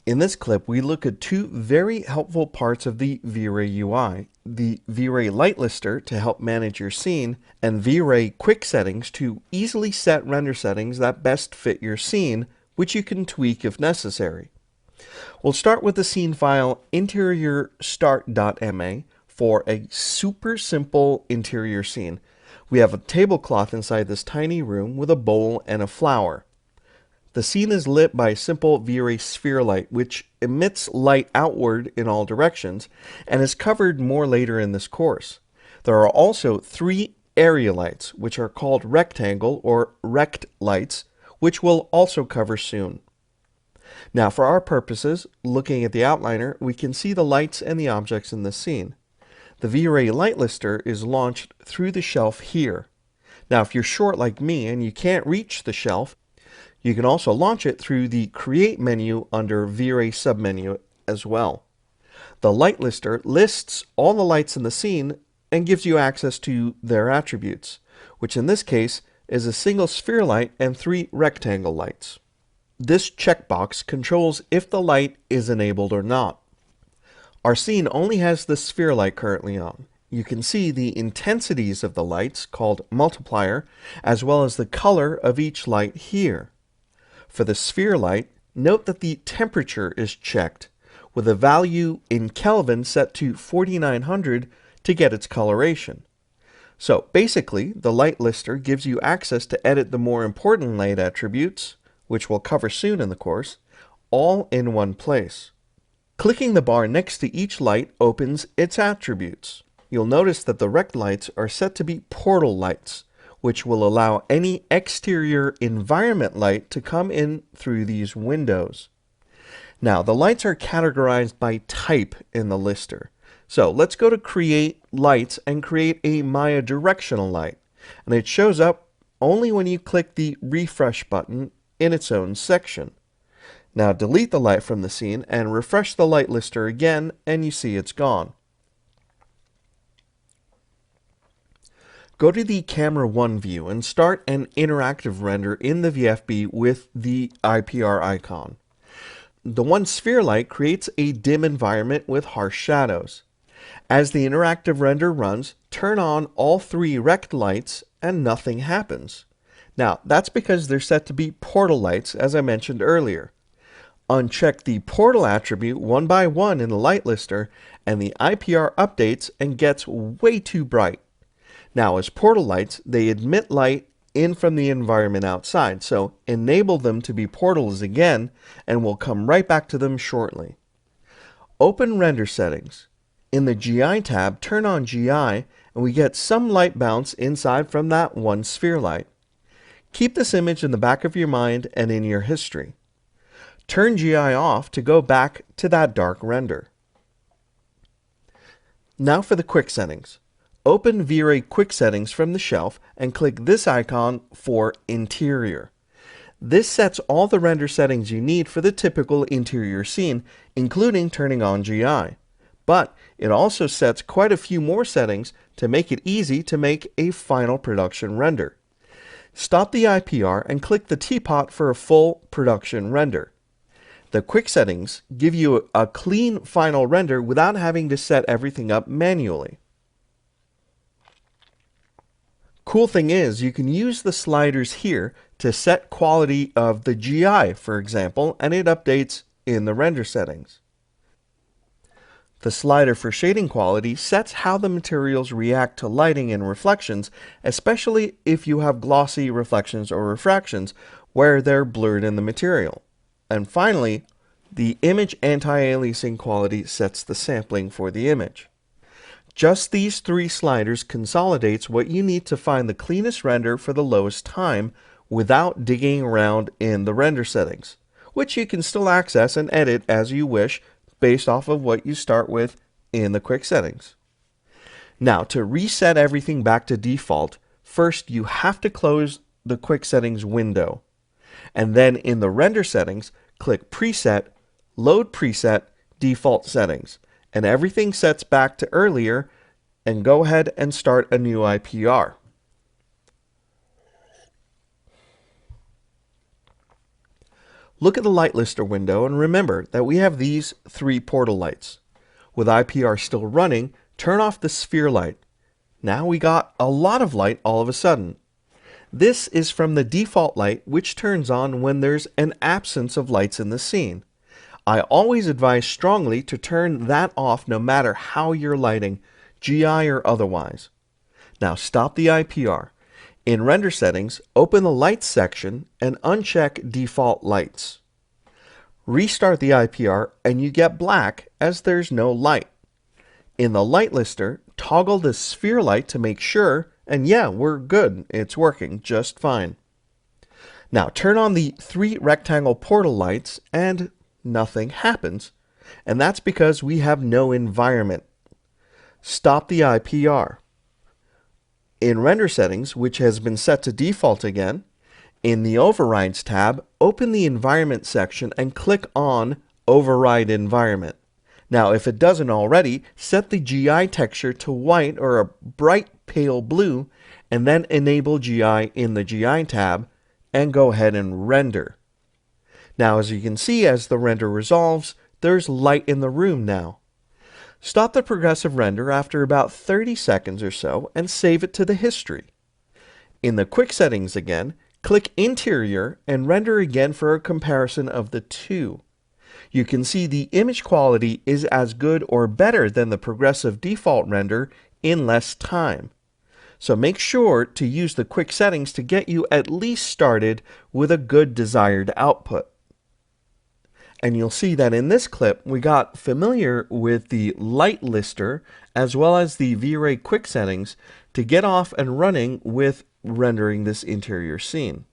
In this clip, we look at two very helpful parts of the V-Ray UI, the V-Ray Light Lister to help manage your scene, and V-Ray Quick Settings to easily set render settings that best fit your scene, which you can tweak if necessary. We'll start with the scene file interior start.ma for a super simple interior scene. We have a tablecloth inside this tiny room with a bowl and a flower. The scene is lit by a simple V-Ray sphere light, which emits light outward in all directions, and is covered more later in this course. There are also three area lights, which are called rectangle or rect lights, which we'll also cover soon. Now, for our purposes, looking at the outliner, we can see the lights and the objects in this scene. The V-Ray Light Lister is launched through the shelf here. Now, if you're short like me and you can't reach the shelf, you can also launch it through the Create menu under V-Ray submenu as well. The Light Lister lists all the lights in the scene and gives you access to their attributes, which in this case is a single sphere light and three rectangle lights. This checkbox controls if the light is enabled or not. Our scene only has the sphere light currently on. You can see the intensities of the lights, called multiplier, as well as the color of each light here. For the sphere light, note that the temperature is checked, with a value in Kelvin set to 4900 to get its coloration. So basically, the Light Lister gives you access to edit the more important light attributes, which we'll cover soon in the course, all in one place. Clicking the bar next to each light opens its attributes. You'll notice that the rect lights are set to be portal lights, which will allow any exterior environment light to come in through these windows. Now, the lights are categorized by type in the lister. So let's go to Create Lights and create a Maya directional light. And it shows up only when you click the refresh button in its own section. Now delete the light from the scene and refresh the light lister again, and you see it's gone. Go to the Camera 1 view and start an interactive render in the VFB with the IPR icon. The one sphere light creates a dim environment with harsh shadows. As the interactive render runs, turn on all three rect lights and nothing happens. Now, that's because they're set to be portal lights, as I mentioned earlier. Uncheck the portal attribute one by one in the light lister, and the IPR updates and gets way too bright. Now, as portal lights, they emit light in from the environment outside, so enable them to be portals again, and we'll come right back to them shortly. Open Render Settings. In the GI tab, turn on GI, and we get some light bounce inside from that one sphere light. Keep this image in the back of your mind and in your history. Turn GI off to go back to that dark render. Now for the quick settings. Open V-Ray Quick Settings from the shelf and click this icon for Interior. This sets all the render settings you need for the typical interior scene, including turning on GI. But it also sets quite a few more settings to make it easy to make a final production render. Stop the IPR and click the teapot for a full production render. The quick settings give you a clean final render without having to set everything up manually. Cool thing is, you can use the sliders here to set quality of the GI, for example, and it updates in the render settings. The slider for shading quality sets how the materials react to lighting and reflections, especially if you have glossy reflections or refractions where they're blurred in the material. And finally, the image anti-aliasing quality sets the sampling for the image. Just these three sliders consolidates what you need to find the cleanest render for the lowest time without digging around in the render settings, which you can still access and edit as you wish based off of what you start with in the quick settings. Now, to reset everything back to default, first you have to close the quick settings window. And then in the render settings, click Preset, Load Preset, Default Settings. And everything sets back to earlier, and go ahead and start a new IPR. Look at the light lister window and remember that we have these 3 portal lights. With IPR still running, turn off the sphere light. Now we got a lot of light all of a sudden. This is from the default light, which turns on when there's an absence of lights in the scene. I always advise strongly to turn that off no matter how you're lighting, GI or otherwise. Now stop the IPR. In Render Settings, open the Lights section and uncheck Default Lights. Restart the IPR and you get black as there's no light. In the Light Lister, toggle the sphere light to make sure, and yeah, we're good. It's working just fine. Now turn on the 3 rectangle portal lights and nothing happens. And that's because we have no environment. Stop the IPR. In Render Settings, which has been set to default again, in the Overrides tab, open the Environment section and click on Override Environment. Now, if it doesn't already, set the GI texture to white or a bright pale blue, and then enable GI in the GI tab, and go ahead and render. Now, as you can see, as the render resolves, there's light in the room now. Stop the progressive render after about 30 seconds or so and save it to the history. In the quick settings again, click Interior and render again for a comparison of the two. You can see the image quality is as good or better than the progressive default render in less time. So make sure to use the quick settings to get you at least started with a good desired output. And you'll see that in this clip, we got familiar with the light lister as well as the V-Ray quick settings to get off and running with rendering this interior scene.